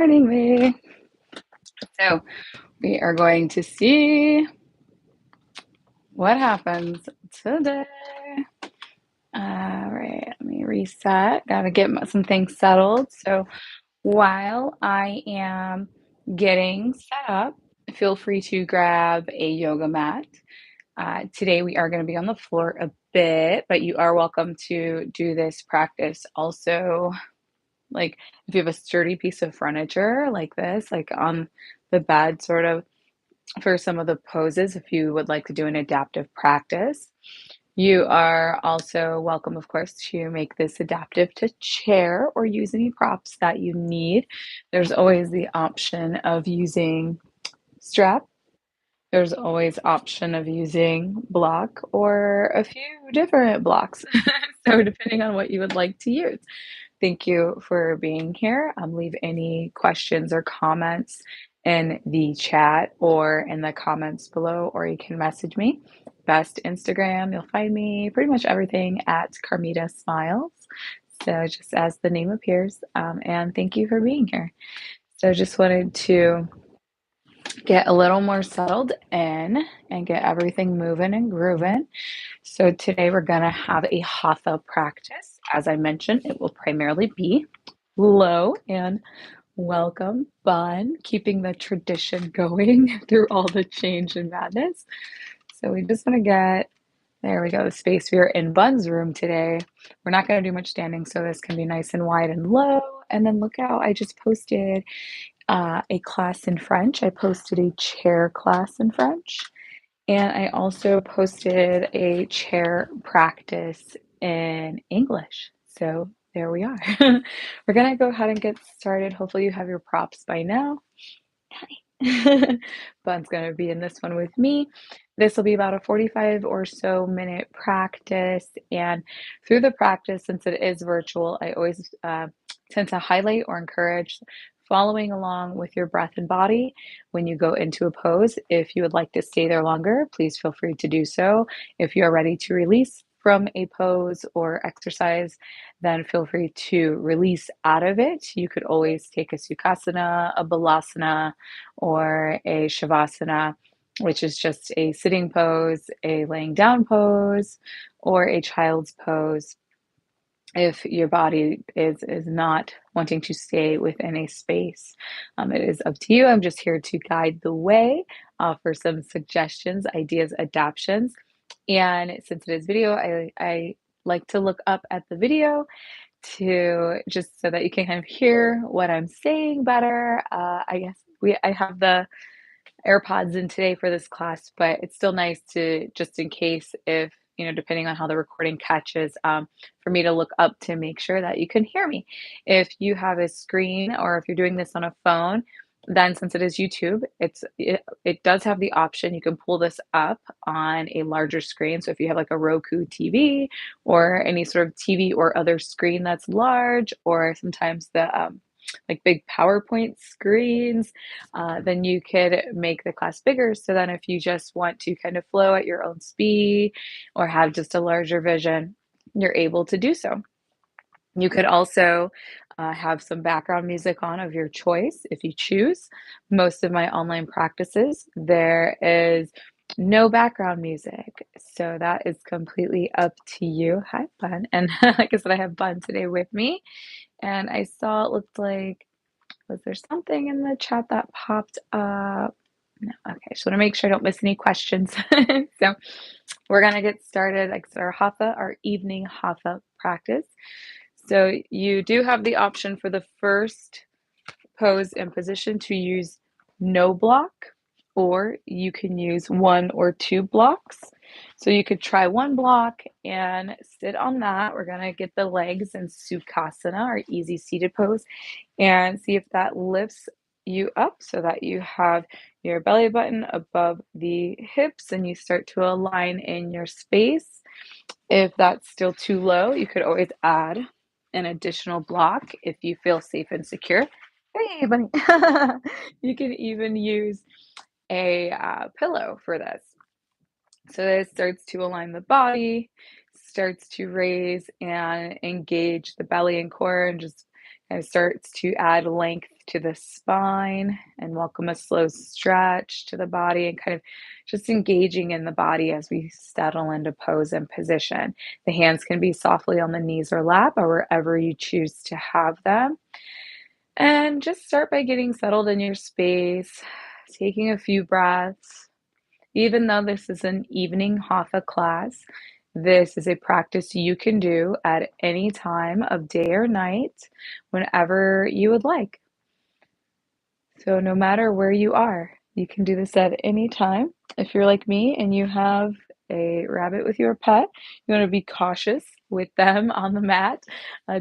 Morning, me. So we are going to see what happens today. All right, let me reset. Got to get some things settled. So while I am getting set up, feel free to grab a yoga mat. Today we are going to be on the floor a bit, but you are welcome to do this practice also. Like if you have a sturdy piece of furniture like this, like on the bed, sort of for some of the poses, if you would like to do an adaptive practice. You are also welcome, of course, to make this adaptive to chair or use any props that you need. There's always the option of using strap. There's always option of using block or a few different blocks. So depending on what you would like to use. Thank you for being here. Leave any questions or comments in the chat or in the comments below, or you can message me. Best Instagram, you'll find me pretty much everything at Carmita Smiles. So just as the name appears, and thank you for being here. So just wanted to get a little more settled in and get everything moving and grooving. So today we're going to have a Hatha practice. As I mentioned, it will primarily be low and welcome fun, keeping the tradition going through all the change and madness. So we just want to get, there we go, the space. We are in Bun's room today. We're not going to do much standing, so this can be nice and wide and low. And then look out, I just posted a class in French. I posted a chair class in French. And I also posted a chair practice in English. So there we are. We're going to go ahead and get started. Hopefully, you have your props by now. Hi. Bun's going to be in this one with me. This will be about a 45 or so minute practice. And through the practice, since it is virtual, I always tend to highlight or encourage following along with your breath and body when you go into a pose. If you would like to stay there longer, please feel free to do so. If you are ready to release from a pose or exercise, then feel free to release out of it. You could always take a Sukhasana, a Balasana, or a Shavasana, which is just a sitting pose, a laying down pose, or a child's pose if your body is not wanting to stay within a space. It is up to you. I'm just here to guide the way, offer some suggestions, ideas, adaptions. And since it is video, I like to look up at the video to just so that you can kind of hear what I'm saying better. I guess I have the AirPods in today for this class, but it's still nice to just in case if, depending on how the recording catches, for me to look up to make sure that you can hear me. If you have a screen or if you're doing this on a phone, then since it is YouTube, it does have the option. You can pull this up on a larger screen. So if you have like a Roku TV or any sort of TV or other screen that's large, or sometimes the like big PowerPoint screens, then you could make the class bigger. So then if you just want to kind of flow at your own speed or have just a larger vision, you're able to do so. You could also have some background music on of your choice if you choose. Most of my online practices, there is no background music. So that is completely up to you. Hi, Bun. And like I said, I have Bun today with me. And I saw it looked like, was there something in the chat that popped up? No. Okay, just want to make sure I don't miss any questions. So we're going to get started. Like our Hatha, our evening Hatha practice. So you do have the option for the first pose and position to use no block, or you can use one or two blocks. So you could try one block and sit on that. We're going to get the legs in Sukhasana, or easy seated pose, and see if that lifts you up so that you have your belly button above the hips and you start to align in your space. If that's still too low, you could always add an additional block if you feel safe and secure. Hey, bunny. You can even use a pillow for this. So this starts to align the body, starts to raise and engage the belly and core, and just Kind of starts to add length to the spine and welcome a slow stretch to the body and kind of just engaging in the body as we settle into pose and position. The hands can be softly on the knees or lap or wherever you choose to have them. And just start by getting settled in your space, taking a few breaths. Even though this is an evening Hatha class, this is a practice you can do at any time of day or night, whenever you would like. So, no matter where you are, you can do this at any time. If you're like me and you have a rabbit with your pet, you want to be cautious with them on the mat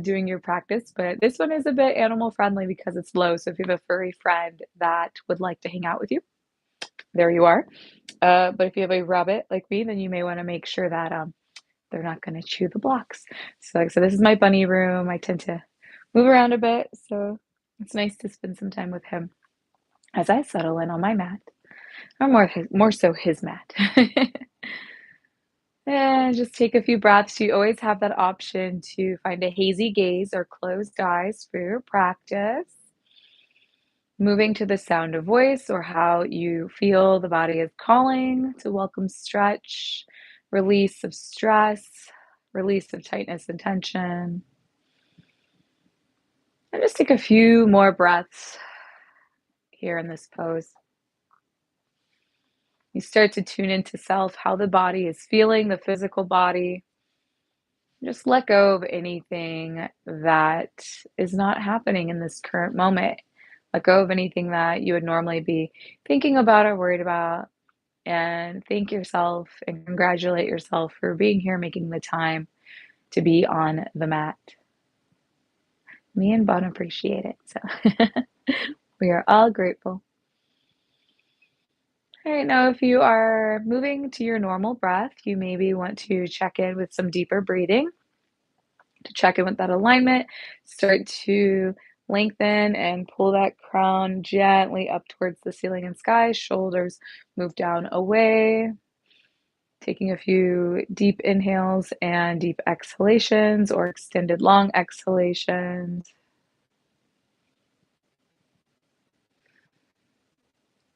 doing your practice. But this one is a bit animal friendly because it's low. So, if you have a furry friend that would like to hang out with you, there you are. But if you have a rabbit like me, then you may want to make sure that they're not going to chew the blocks. So, like I said, this is my bunny room. I tend to move around a bit, so it's nice to spend some time with him as I settle in on my mat, or more so his mat. And just take a few breaths. You always have that option to find a hazy gaze or closed eyes for your practice. Moving to the sound of voice or how you feel the body is calling to welcome stretch, release of stress, release of tightness and tension. And just take a few more breaths here in this pose. You start to tune into self, how the body is feeling, the physical body. Just let go of anything that is not happening in this current moment. Let go of anything that you would normally be thinking about or worried about, and thank yourself and congratulate yourself for being here, making the time to be on the mat. Me and Bon appreciate it. So we are all grateful. All right, now if you are moving to your normal breath, you maybe want to check in with some deeper breathing to check in with that alignment. Start to lengthen and pull that crown gently up towards the ceiling and sky. Shoulders move down away. Taking a few deep inhales and deep exhalations or extended long exhalations.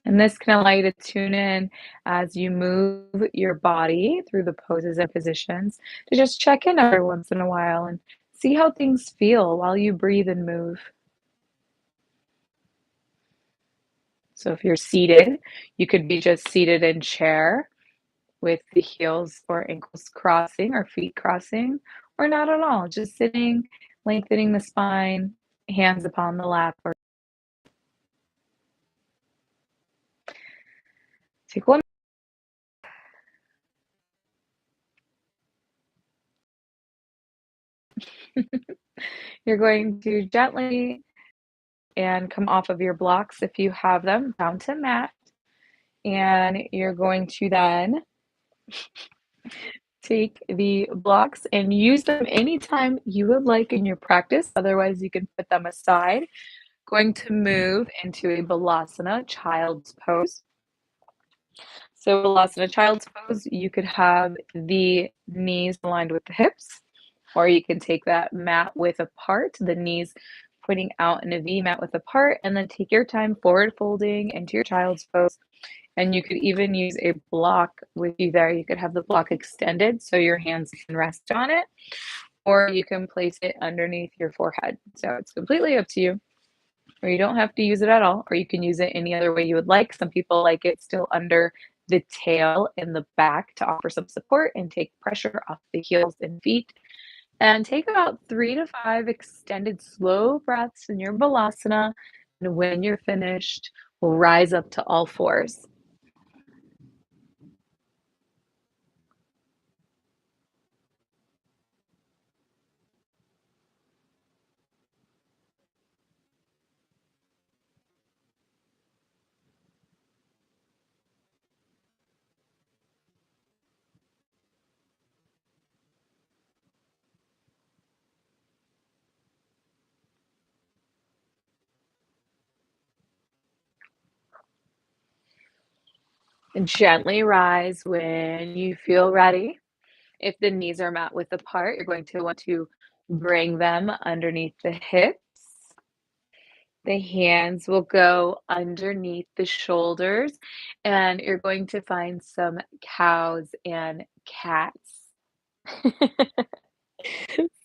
And this can allow you to tune in as you move your body through the poses and positions to just check in every once in a while and see how things feel while you breathe and move. So if you're seated, you could be just seated in chair with the heels or ankles crossing or feet crossing, or not at all, just sitting, lengthening the spine, hands upon the lap, or take one. You're going to gently and come off of your blocks if you have them down to mat. And you're going to then take the blocks and use them anytime you would like in your practice. Otherwise, you can put them aside. Going to move into a balasana, child's pose. So Balasana Child's Pose, you could have the knees aligned with the hips, or you can take that mat width apart, the knees pointing out in a V, mat width apart, and then take your time forward folding into your child's pose. And you could even use a block with you there. You could have the block extended so your hands can rest on it, or you can place it underneath your forehead. So it's completely up to you. Or you don't have to use it at all, or you can use it any other way you would like. Some people like it still under the tail in the back to offer some support and take pressure off the heels and feet. And take about 3 to 5 extended slow breaths in your balasana. And when you're finished, we'll rise up to all fours. And gently rise when you feel ready. If the knees are mat width apart, you're going to want to bring them underneath the hips. The hands will go underneath the shoulders, and you're going to find some cows and cats.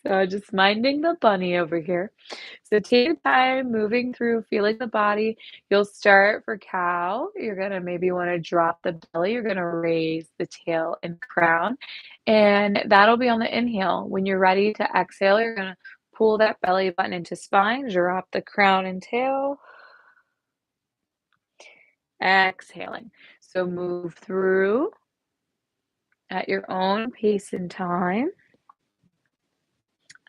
So just minding the bunny over here. So take your time moving through, feeling the body. You'll start for cow. You're gonna maybe want to drop the belly. You're gonna raise the tail and crown, and that'll be on the inhale. When you're ready to exhale, you're gonna pull that belly button into spine, drop the crown and tail, exhaling. So move through at your own pace and time.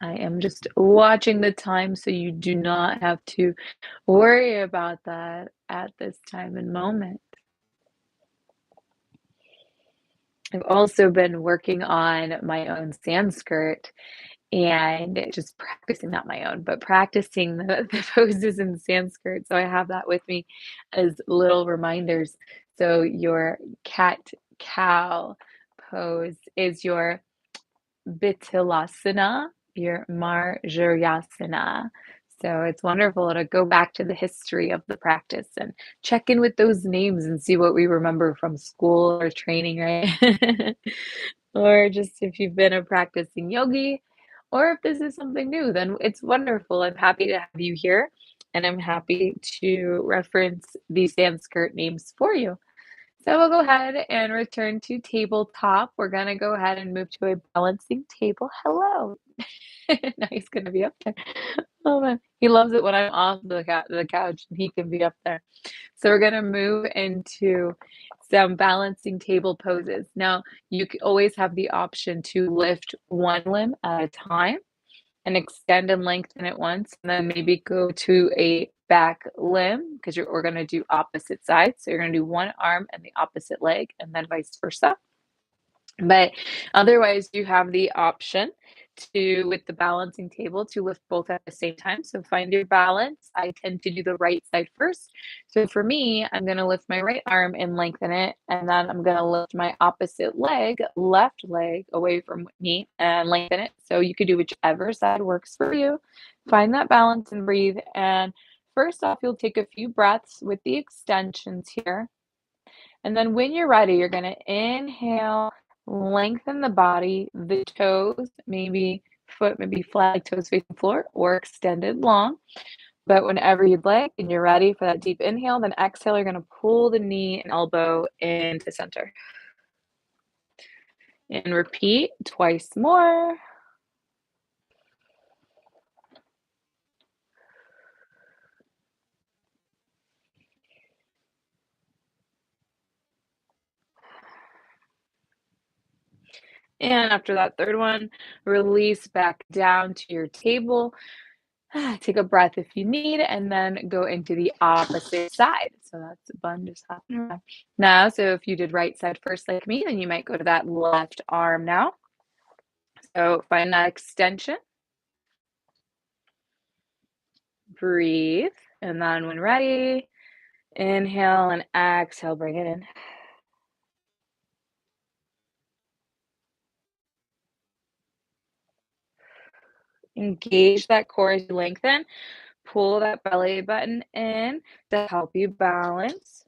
I am just watching the time so you do not have to worry about that at this time and moment. I've also been working on my own Sanskrit and just practicing, not my own, but practicing the poses in Sanskrit. So I have that with me as little reminders. So your cat cow pose is your Vitilasana, your Marjarasana. So it's wonderful to go back to the history of the practice and check in with those names and see what we remember from school or training, right? Or just if you've been a practicing yogi, or if this is something new, then it's wonderful. I'm happy to have you here, and I'm happy to reference these Sanskrit names for you. So we'll go ahead and return to tabletop. We're gonna go ahead and move to a balancing table. Hello. Now he's gonna be up there. Oh man, he loves it when I'm off the couch and he can be up there. So we're gonna move into some balancing table poses. Now you always have the option to lift one limb at a time and extend and lengthen it once, and then maybe go to a back limb because we're going to do opposite sides. So you're going to do one arm and the opposite leg, and then vice versa. But otherwise, you have the option to, with the balancing table, to lift both at the same time. So find your balance. I tend to do the right side first. So for me, I'm going to lift my right arm and lengthen it. And then I'm going to lift my opposite leg, left leg, away from me and lengthen it. So you could do whichever side works for you. Find that balance and breathe. And first off, you'll take a few breaths with the extensions here. And then when you're ready, you're going to inhale, lengthen the body, the toes, maybe foot, maybe flat like toes facing floor or extended long. But whenever you'd like and you're ready for that deep inhale, then exhale, you're going to pull the knee and elbow into center. And repeat twice more. And after that third one, release back down to your table. Take a breath if you need, and then go into the opposite side. So that's a bun just hopping around. Now, so if you did right side first like me, then you might go to that left arm now. So find that extension. Breathe. And then when ready, inhale and exhale, bring it in. Engage that core as you lengthen. Pull that belly button in to help you balance.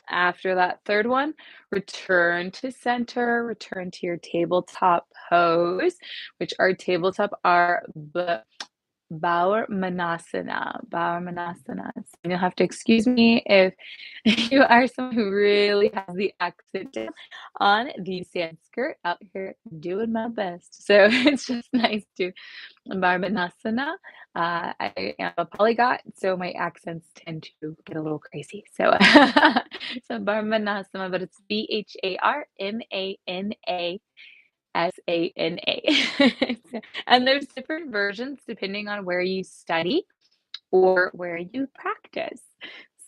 After that third one, return to center, return to your tabletop pose, which our tabletop are Bauer Manasana. Bauer Manasana. So you'll have to excuse me if you are someone who really has the accent on the Sanskrit out here doing my best. So it's just nice to Varmanasana. I am a polyglot, so my accents tend to get a little crazy. So, so Varmanasana, but it's Bharmanasana. And there's different versions depending on where you study or where you practice.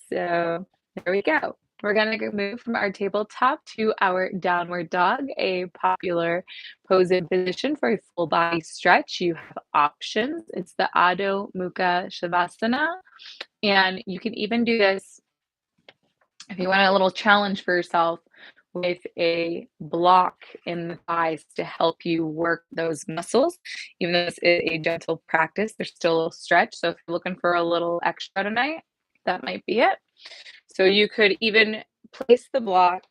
So there we go. We're going to move from our tabletop to our downward dog, a popular pose and position for a full body stretch. You have options. It's the Adho Mukha Shavasana. And you can even do this if you want a little challenge for yourself with a block in the thighs to help you work those muscles. Even though this is a gentle practice, there's still a little stretch. So if you're looking for a little extra tonight, that might be it. So you could even place the block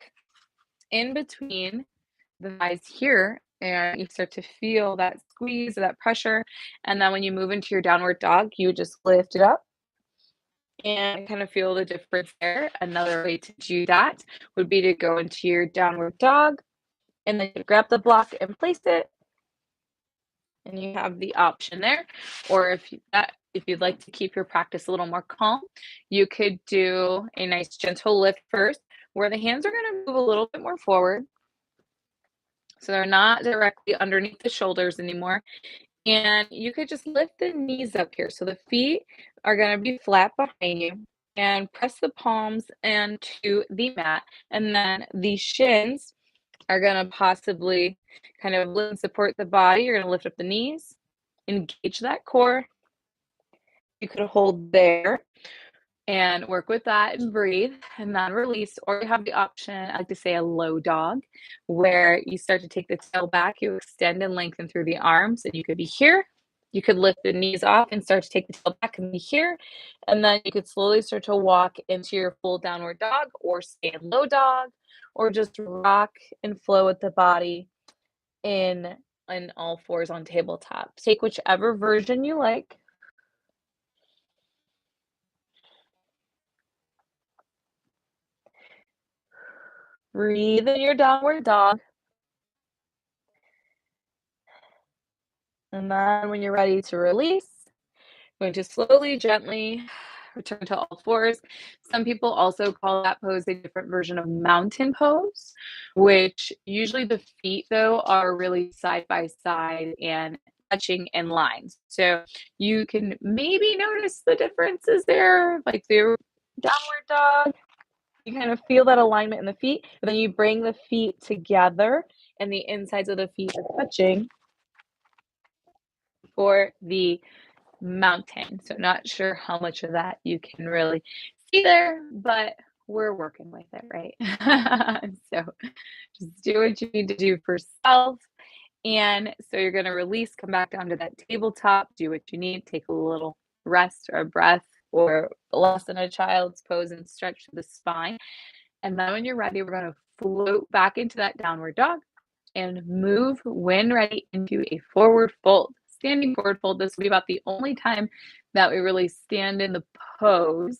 in between the thighs here, and you start to feel that squeeze or that pressure. And then when you move into your downward dog, you just lift it up and kind of feel the difference there. Another way to do that would be to go into your downward dog and then you grab the block and place it, and you have the option there. Or if you'd like to keep your practice a little more calm, you could do a nice gentle lift first, where the hands are going to move a little bit more forward, so they're not directly underneath the shoulders anymore. And you could just lift the knees up here. So the feet are going to be flat behind you and press the palms into the mat. And then the shins are going to possibly kind of lift and support the body. You're going to lift up the knees, engage that core. You could hold there and work with that and breathe and then release. Or you have the option, I like to say a low dog, where you start to take the tail back, you extend and lengthen through the arms, and you could be here. You could lift the knees off and start to take the tail back and be here. And then you could slowly start to walk into your full downward dog or stay in low dog or just rock and flow with the body in all fours on tabletop. Take whichever version you like. Breathe in your downward dog. And then when you're ready to release, going to slowly, gently return to all fours. Some people also call that pose a different version of mountain pose, which usually the feet, though, are really side by side and touching in lines. So you can maybe notice the differences there, like the downward dog. You kind of feel that alignment in the feet, but then you bring the feet together and the insides of the feet are touching for the mountain. So not sure how much of that you can really see there, but we're working with it, right? So just do what you need to do for self. And so you're going to release, come back down to that tabletop, do what you need, take a little rest or a breath or less than a child's pose and stretch the spine. And then when you're ready, we're going to float back into that downward dog and move when ready into a forward fold. Standing forward fold, this will be about the only time that we really stand in the pose.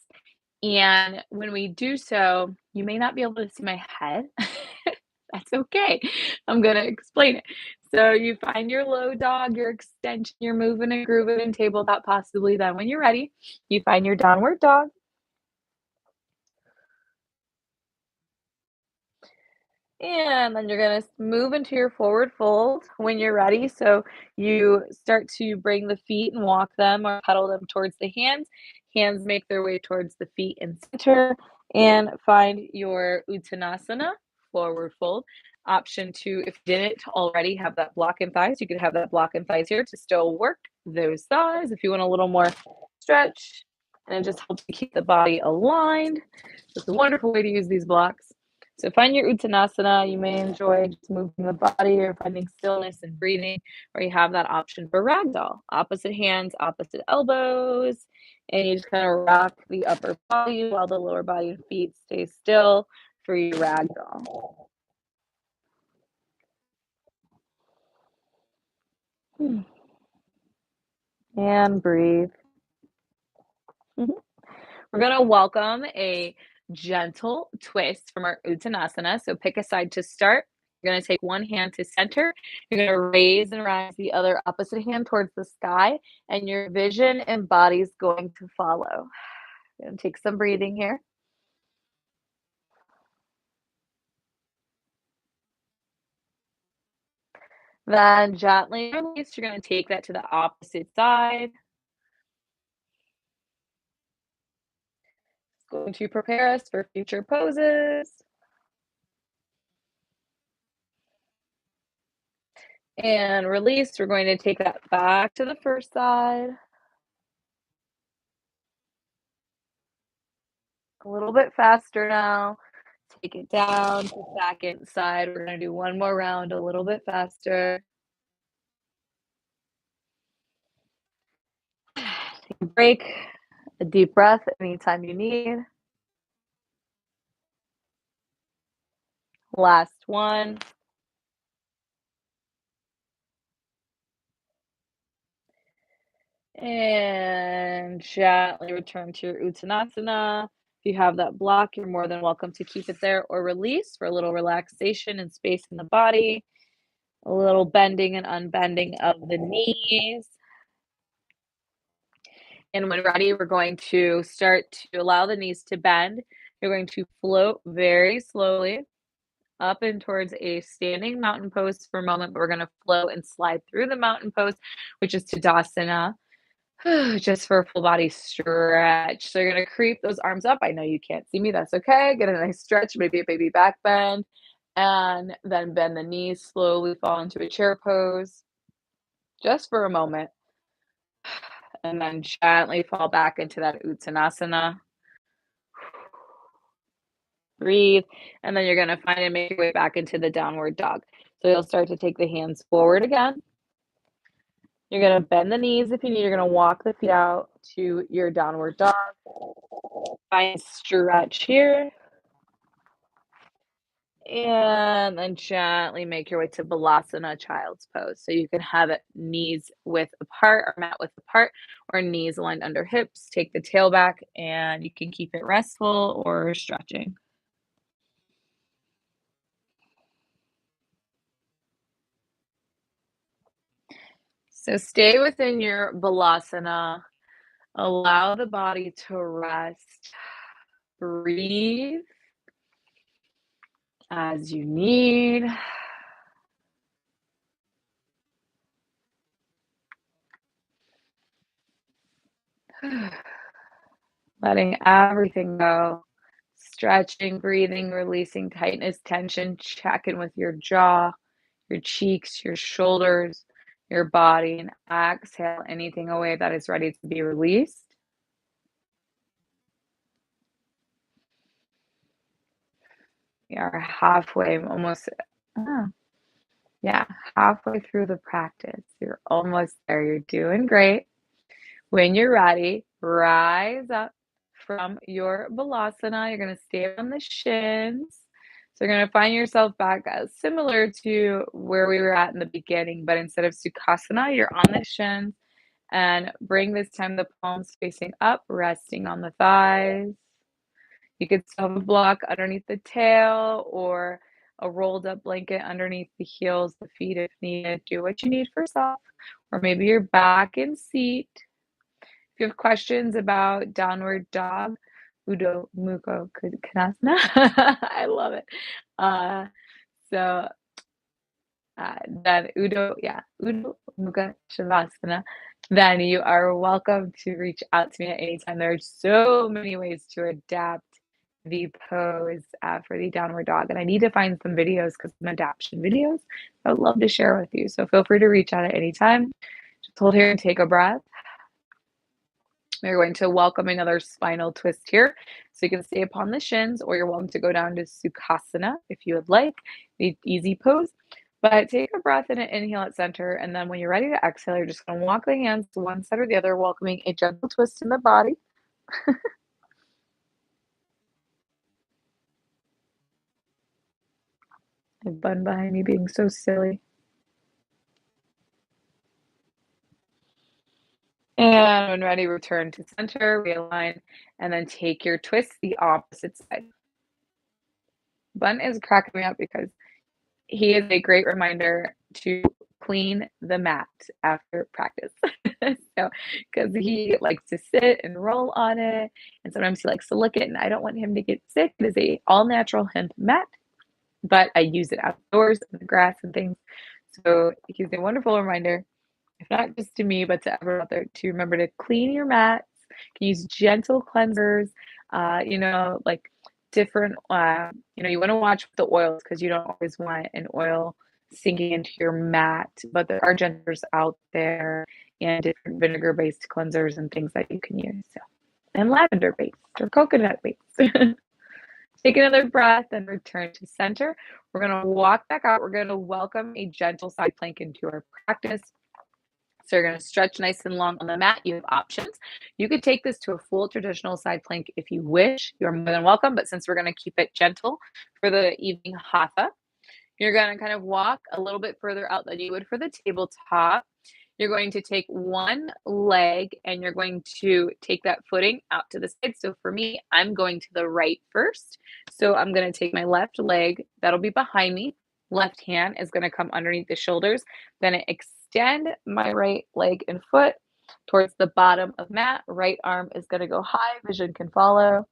And when we do so, you may not be able to see my head. That's okay. I'm going to explain it. So you find your low dog, your extension, you're moving and grooving and tabletop possibly. Then when you're ready, you find your downward dog. And then you're gonna move into your forward fold when you're ready. So you start to bring the feet and walk them or pedal them towards the hands. Hands make their way towards the feet and center. And find your Uttanasana, forward fold. Option two, if you didn't already have that block in thighs, you could have that block in thighs here to still work those thighs. If you want a little more stretch, and it just helps to keep the body aligned. It's a wonderful way to use these blocks. So find your Uttanasana. You may enjoy just moving the body or finding stillness and breathing, or you have that option for ragdoll. Opposite hands, opposite elbows, and you just kind of rock the upper body while the lower body and feet stay still for your ragdoll. And breathe. Mhm. We're going to welcome a gentle twist from our Uttanasana. So pick a side to start. You're going to take one hand to center. You're going to raise and rise the other opposite hand towards the sky, and your vision and body is going to follow. You're going to take some breathing here. Then gently release. You're going to take that to the opposite side. It's going to prepare us for future poses. And release. We're going to take that back to the first side. A little bit faster now. Take it down to second side. We're gonna do one more round a little bit faster. Take a break, a deep breath anytime you need. Last one. And gently return to your Uttanasana. If you have that block, you're more than welcome to keep it there or release for a little relaxation and space in the body, a little bending and unbending of the knees. And when ready, we're going to start to allow the knees to bend. You're going to float very slowly up and towards a standing mountain pose for a moment, but we're going to float and slide through the mountain pose, which is Tadasana. Just for a full body stretch. So you're gonna creep those arms up. I know you can't see me, that's okay. Get a nice stretch, maybe a baby back bend, and then bend the knees, slowly fall into a chair pose just for a moment, and then gently fall back into that Uttanasana. Breathe, and then you're gonna find and make your way back into the downward dog. So you'll start to take the hands forward again. You're gonna bend the knees if you need. You're gonna walk the feet out to your downward dog. Find stretch here. And then gently make your way to Balasana, child's pose. So you can have it knees width apart or mat width apart or knees aligned under hips. Take the tail back and you can keep it restful or stretching. So stay within your Balasana. Allow the body to rest. Breathe as you need. Letting everything go. Stretching, breathing, releasing tightness, tension. Check in with your jaw, your cheeks, your shoulders, your body, and exhale anything away that is ready to be released. We are halfway, almost, oh, yeah, halfway through the practice. You're almost there. You're doing great. When you're ready, rise up from your Balasana. You're going to stay on the shins. So you're going to find yourself back similar to where we were at in the beginning, but instead of Sukhasana, you're on the shins and bring this time the palms facing up, resting on the thighs. You could still have a block underneath the tail or a rolled up blanket underneath the heels, the feet if needed. Do what you need for self, or maybe you're back in seat. If you have questions about downward dog, Udo Mukha Konasana, I love it. Uh, so then Udo Mukha Shavasana, then you are welcome to reach out to me at any time. There are so many ways to adapt the pose for the downward dog, and I need to find some videos because some adaptation videos I would love to share with you. So feel free to reach out at any time. Just hold here and take a breath. We're going to welcome another spinal twist here. So you can stay upon the shins, or you're welcome to go down to Sukhasana if you would like, the easy pose. But take a breath in and inhale at center. And then when you're ready to exhale, you're just going to walk the hands to one side or the other, welcoming a gentle twist in the body. A bun behind me being so silly. And when ready, return to center, realign, and then take your twist the opposite side. Bun is cracking me up because he is a great reminder to clean the mat after practice. So, because he likes to sit and roll on it, and sometimes he likes to lick it, and I don't want him to get sick. It is a all natural hemp mat, but I use it outdoors in the grass and things. So he's a wonderful reminder, if not just to me, but to everyone out there, to remember to clean your mats. You can use gentle cleansers, like different, you want to watch the oils because you don't always want an oil sinking into your mat, but there are gentlers out there and different vinegar-based cleansers and things that you can use. So, and lavender-based or coconut-based. Take another breath and return to center. We're going to walk back out. We're going to welcome a gentle side plank into our practice. So you're going to stretch nice and long on the mat. You have options. You could take this to a full traditional side plank if you wish. You're more than welcome. But since we're going to keep it gentle for the evening hatha, you're going to kind of walk a little bit further out than you would for the tabletop. You're going to take one leg and you're going to take that footing out to the side. So for me, I'm going to the right first. So I'm going to take my left leg, that'll be behind me. Left hand is going to come underneath the shoulders. Then I extend my right leg and foot towards the bottom of mat. Right arm is going to go high. Vision can follow.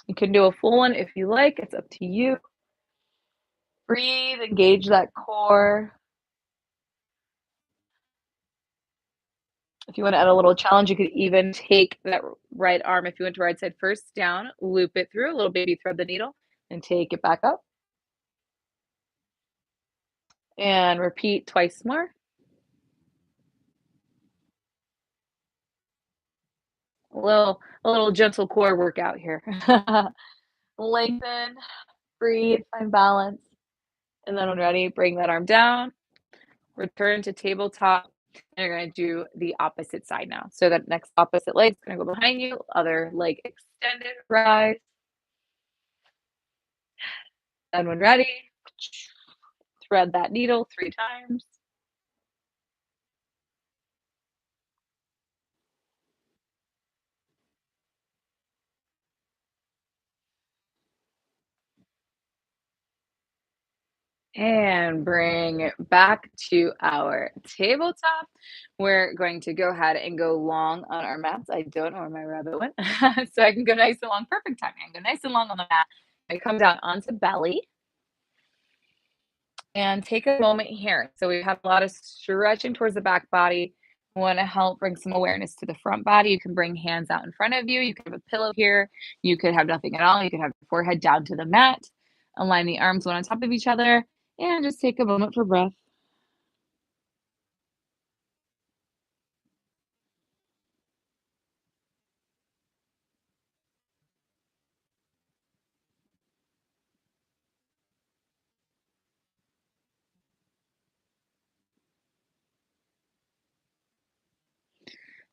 You can do a full one if you like. It's up to you. Breathe, engage that core. If you want to add a little challenge, you could even take that right arm, if you went to right side first, down, loop it through, a little baby thread the needle, and take it back up. And repeat twice more. A little gentle core workout here. Lengthen, breathe, find balance. And then when ready, bring that arm down, return to tabletop. And you're going to do the opposite side now. So that next opposite leg is going to go behind you, other leg extended, rise. And when ready, thread that needle 3 times. And bring it back to our tabletop. We're going to go ahead and go long on our mats. I don't know where my rabbit went. So I can go nice and long. Perfect timing. I can go nice and long on the mat. I come down onto belly and take a moment here. So we have a lot of stretching towards the back body. We want to help bring some awareness to the front body. You can bring hands out in front of you. You could have a pillow here. You could have nothing at all. You could have your forehead down to the mat. Align the arms one on top of each other. And just take a moment for breath.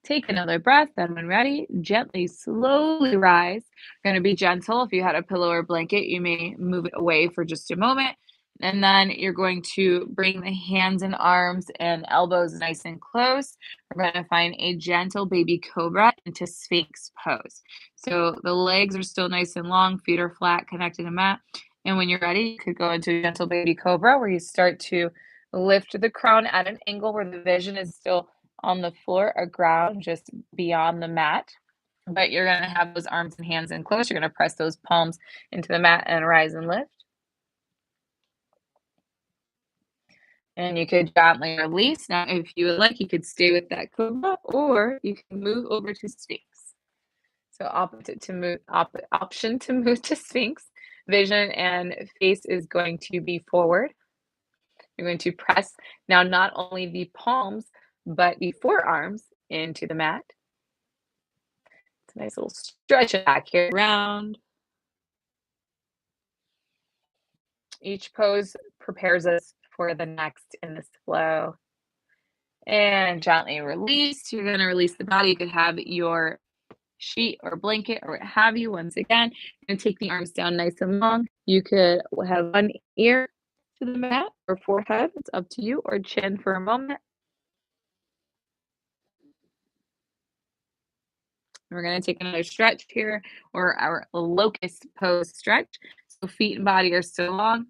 Take another breath, then when ready, gently, slowly rise. You're gonna be gentle. If you had a pillow or blanket, you may move it away for just a moment. And then you're going to bring the hands and arms and elbows nice and close. We're gonna find a gentle baby cobra into Sphinx pose. So the legs are still nice and long, feet are flat, connected to mat. And when you're ready, you could go into gentle baby cobra where you start to lift the crown at an angle where the vision is still on the floor or ground, just beyond the mat. But you're going to have those arms and hands in close. You're going to press those palms into the mat and rise and lift. And you could gently release. Now, if you would like, you could stay with that cobra or you can move over to Sphinx. So opposite to move, option to move to Sphinx. Vision and face is going to be forward. You're going to press now not only the palms, but the forearms into the mat. It's a nice little stretch back here around. Each pose prepares us for the next in this flow. And gently release. You're going to release the body. You could have your sheet or blanket or what have you. Once again, you're going to take the arms down nice and long. You could have one ear to the mat or forehead. It's up to you, or chin for a moment. We're going to take another stretch here, or our locust pose stretch. So feet and body are still long.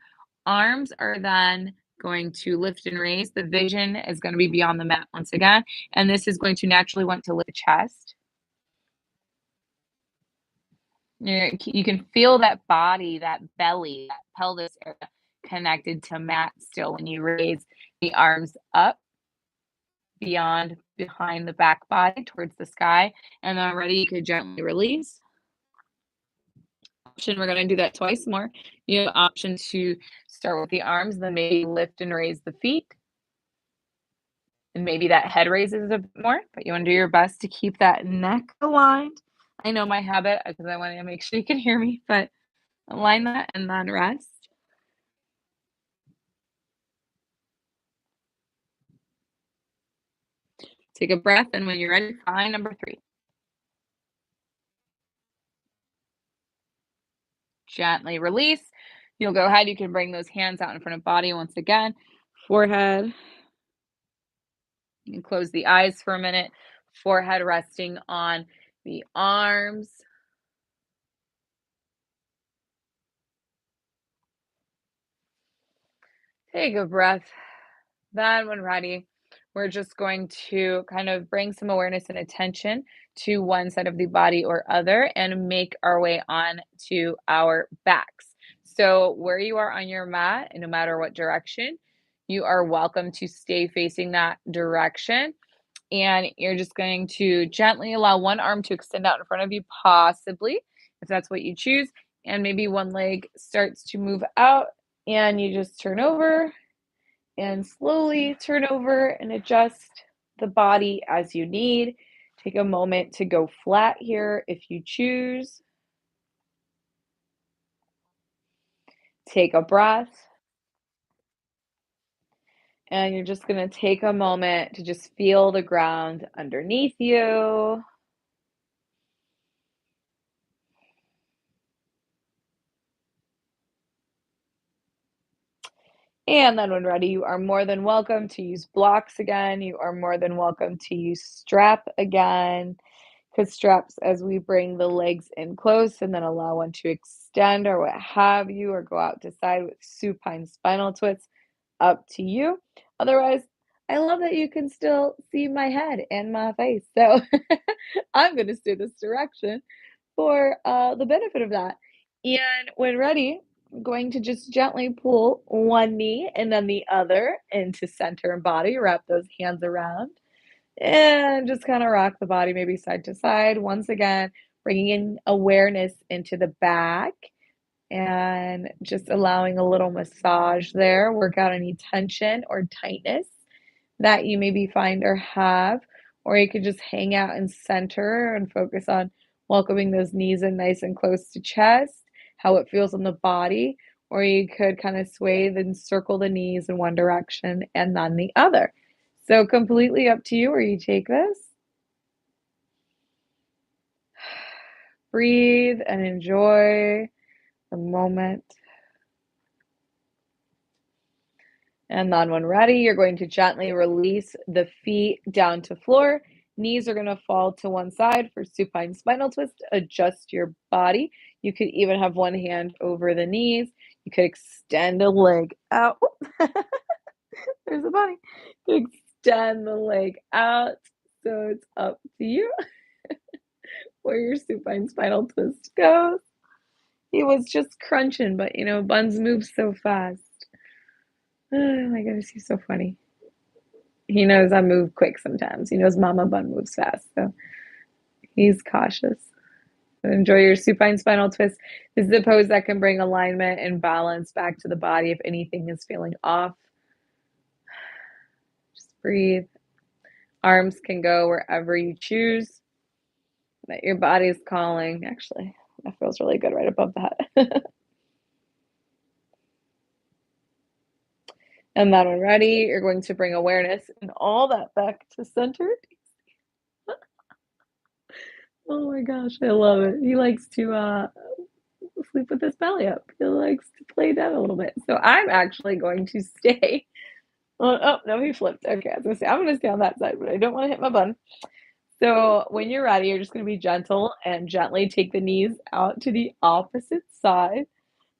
Arms are then going to lift and raise. The vision is going to be beyond the mat once again. And this is going to naturally want to lift the chest. You can feel that body, that belly, that pelvis area connected to mat still when you raise the arms up beyond behind the back body towards the sky. And then ready, you could gently release. Option, we're going to do that twice more. You have option to start with the arms, then maybe lift and raise the feet. And maybe that head raises a bit more, but you want to do your best to keep that neck aligned I know my habit because I wanna make sure you can hear me, but align that and then rest. Take a breath, and when you're ready, try number 3. Gently release. You'll go ahead, you can bring those hands out in front of body once again, forehead. You can close the eyes for a minute, forehead resting on the arms. Take a breath. Then, when ready, we're just going to kind of bring some awareness and attention to one side of the body or other and make our way on to our backs. So, where you are on your mat, and no matter what direction, you are welcome to stay facing that direction. And you're just going to gently allow one arm to extend out in front of you, possibly, if that's what you choose. And maybe one leg starts to move out, and you just turn over and slowly turn over and adjust the body as you need. Take a moment to go flat here if you choose. Take a breath, and you're just going to take a moment to just feel the ground underneath you. And then, when ready, you are more than welcome to use blocks again. You are more than welcome to use strap again. Because straps, as we bring the legs in close and then allow one to extend or what have you, or go out to side with supine spinal twists, up to you. Otherwise, I love that you can still see my head and my face. So I'm going to steer this direction for the benefit of that. And when ready, I'm going to just gently pull one knee and then the other into center and body. Wrap those hands around and just kind of rock the body maybe side to side. Once again, bringing in awareness into the back and just allowing a little massage there. Work out any tension or tightness that you maybe find or have, or you could just hang out in center and focus on welcoming those knees in nice and close to chest, how it feels on the body, or you could kind of sway and circle the knees in one direction and then the other. So completely up to you where you take this. Breathe and enjoy the moment. And then when ready, you're going to gently release the feet down to floor. Knees are going to fall to one side for supine spinal twist. Adjust your body. You could even have one hand over the knees. You could extend a leg out. There's a bunny. Extend the leg out. So it's up to you where your supine spinal twist goes. He was just crunching, but buns move so fast. Oh my goodness, he's so funny. He knows I move quick sometimes. He knows Mama Bun moves fast, so he's cautious. Enjoy your supine spinal twist. This is a pose that can bring alignment and balance back to the body if anything is feeling off. Just breathe. Arms can go wherever you choose. That your body's calling. Actually, that feels really good right above that. And then when ready, you're going to bring awareness and all that back to center. Oh my gosh, I love it. He likes to sleep with his belly up. He likes to play dead a little bit. So I'm actually going to stay. Oh no, he flipped. Okay, I was gonna say I'm gonna stay on that side, but I don't want to hit my bun. So when you're ready, you're just gonna be gentle and gently take the knees out to the opposite side.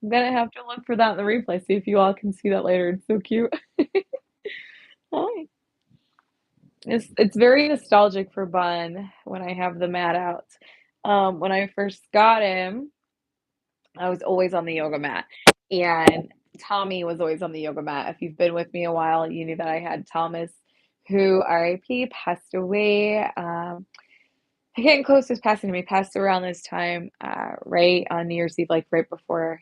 I'm gonna have to look for that in the replay, see if you all can see that later. It's so cute. Hi. It's very nostalgic for Bun when I have the mat out. When I first got him, I was always on the yoga mat, and Tommy was always on the yoga mat. If you've been with me a while, you knew that I had Thomas, who RIP passed away. Getting close to passing him. He passed around this time, right on New Year's Eve, like right before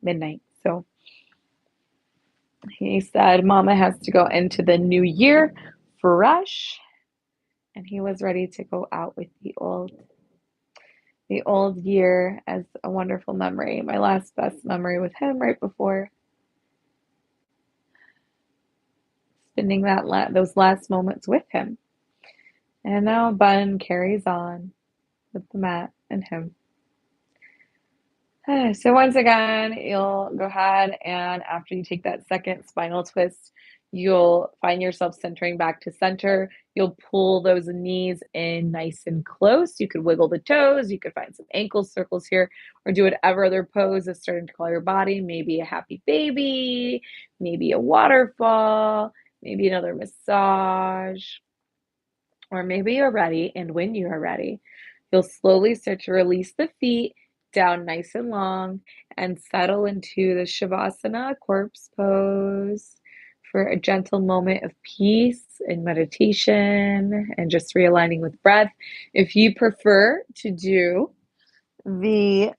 midnight. So he said, Mama has to go into the new year fresh, and he was ready to go out with the old. the old year as a wonderful memory. My last best memory with him right before spending those last moments with him. And now Bun carries on with the mat and him. So once again, you'll go ahead and after you take that second spinal twist, you'll find yourself centering back to center. You'll pull those knees in nice and close. You could wiggle the toes. You could find some ankle circles here or do whatever other pose is starting to call your body. Maybe a happy baby, maybe a waterfall, maybe another massage. Or maybe you're ready, and when you are ready, you'll slowly start to release the feet down nice and long and settle into the Shavasana corpse pose for a gentle moment of peace and meditation and just realigning with breath. If you prefer to do the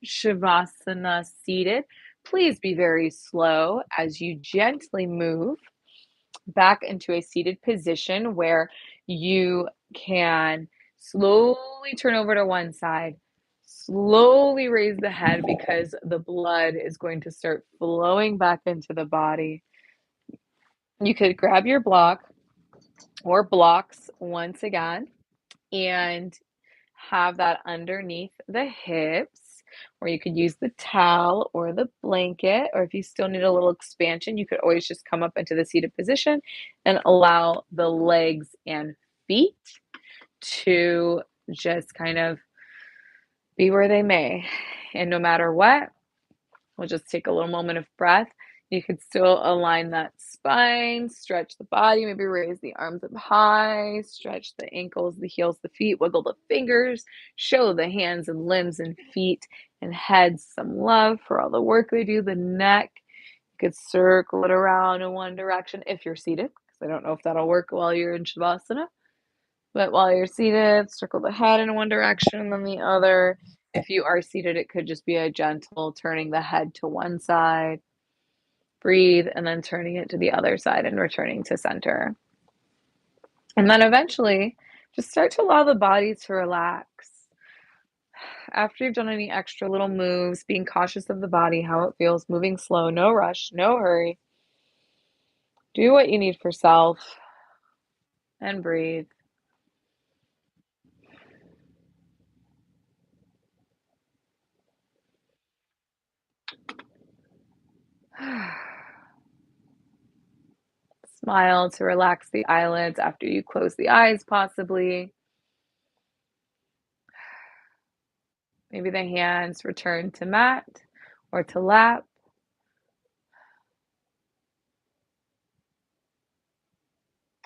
Shavasana seated, please be very slow as you gently move back into a seated position where you can slowly turn over to one side, slowly raise the head because the blood is going to start flowing back into the body. You could grab your block or blocks once again and have that underneath the hips, or you could use the towel or the blanket, or if you still need a little expansion, you could always just come up into the seated position and allow the legs and feet to just kind of be where they may. And no matter what, we'll just take a little moment of breath. You could still align that spine, stretch the body, maybe raise the arms up high, stretch the ankles, the heels, the feet, wiggle the fingers, show the hands and limbs and feet and heads some love for all the work they do. The neck, you could circle it around in one direction if you're seated, because I don't know if that'll work while you're in Shavasana. But while you're seated, circle the head in one direction and then the other. If you are seated, it could just be a gentle turning the head to one side. Breathe and then turning it to the other side and returning to center. And then eventually, just start to allow the body to relax. After you've done any extra little moves, being cautious of the body, how it feels, moving slow, no rush, no hurry. Do what you need for self and breathe. Smile to relax the eyelids after you close the eyes, possibly. Maybe the hands return to mat or to lap.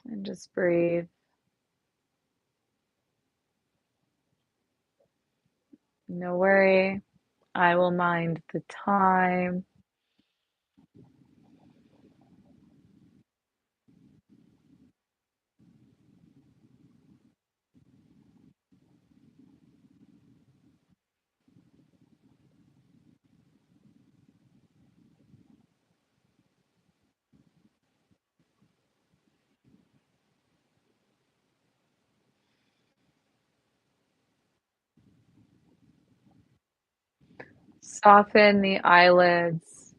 And just breathe. No worry. I will mind the time. Soften the eyelids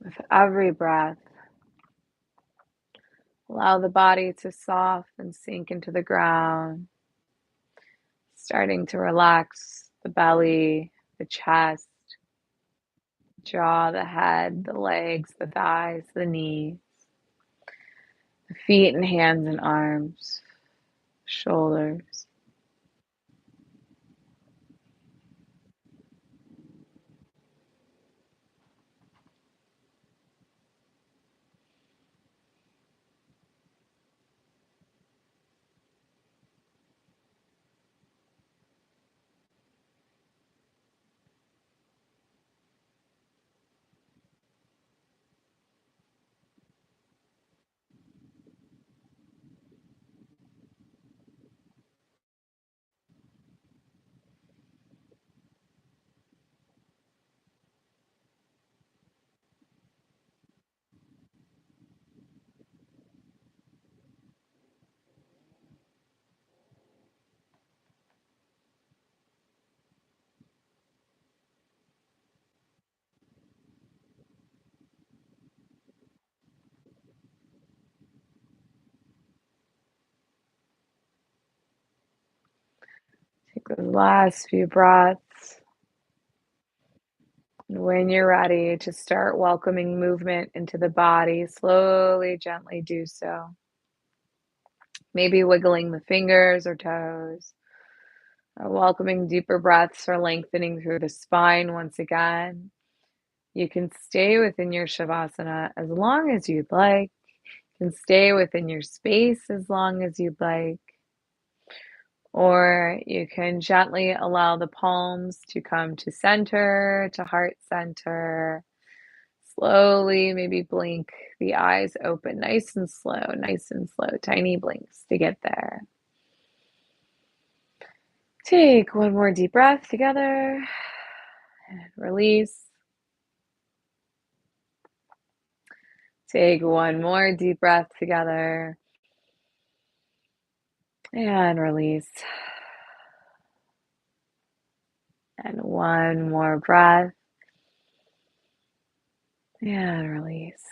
with every breath. Allow the body to soften and sink into the ground, starting to relax the belly, the chest, jaw, the head, the legs, the thighs, the knees, the feet and hands and arms, shoulders. Take the last few breaths. When you're ready to start welcoming movement into the body, slowly, gently do so. Maybe wiggling the fingers or toes, or welcoming deeper breaths or lengthening through the spine once again. You can stay within your Shavasana as long as you'd like. You can stay within your space as long as you'd like. Or you can gently allow the palms to come to center, to heart center. Slowly, maybe blink the eyes open nice and slow, tiny blinks to get there. Take one more deep breath together and release. Take one more deep breath together and release. And one more breath and release.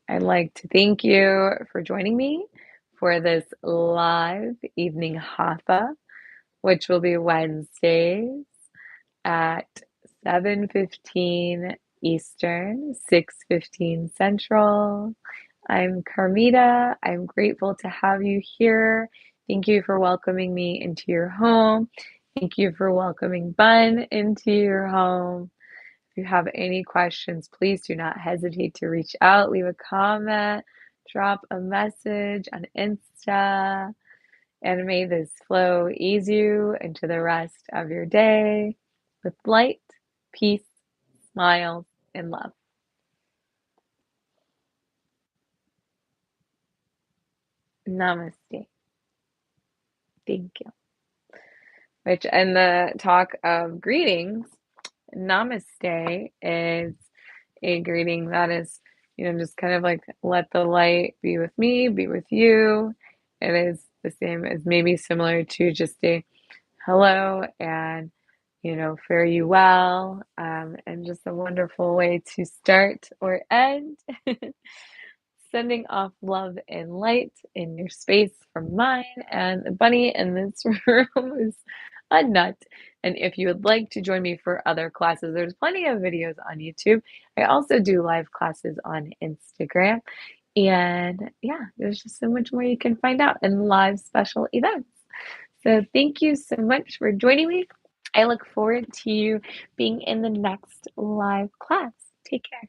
I'd like to thank you for joining me for this live evening Hatha, which will be Wednesdays at 7:15 Eastern, 6:15 Central. I'm Carmita. I'm grateful to have you here. Thank you for welcoming me into your home. Thank you for welcoming Bun into your home. If you have any questions, please do not hesitate to reach out, leave a comment, drop a message on Insta, and may this flow ease you into the rest of your day with light, peace, smiles, and love. Namaste. Thank you. Which, in the talk of greetings, namaste is a greeting that is, just kind of like let the light be with me, be with you. It is the same as maybe similar to just a hello and, fare you well, and just a wonderful way to start or end. Sending off love and light in your space from mine, and the bunny in this room is a nut. And if you would like to join me for other classes, there's plenty of videos on YouTube. I also do live classes on Instagram. And yeah, there's just so much more you can find out and live special events. So thank you so much for joining me. I look forward to you being in the next live class. Take care.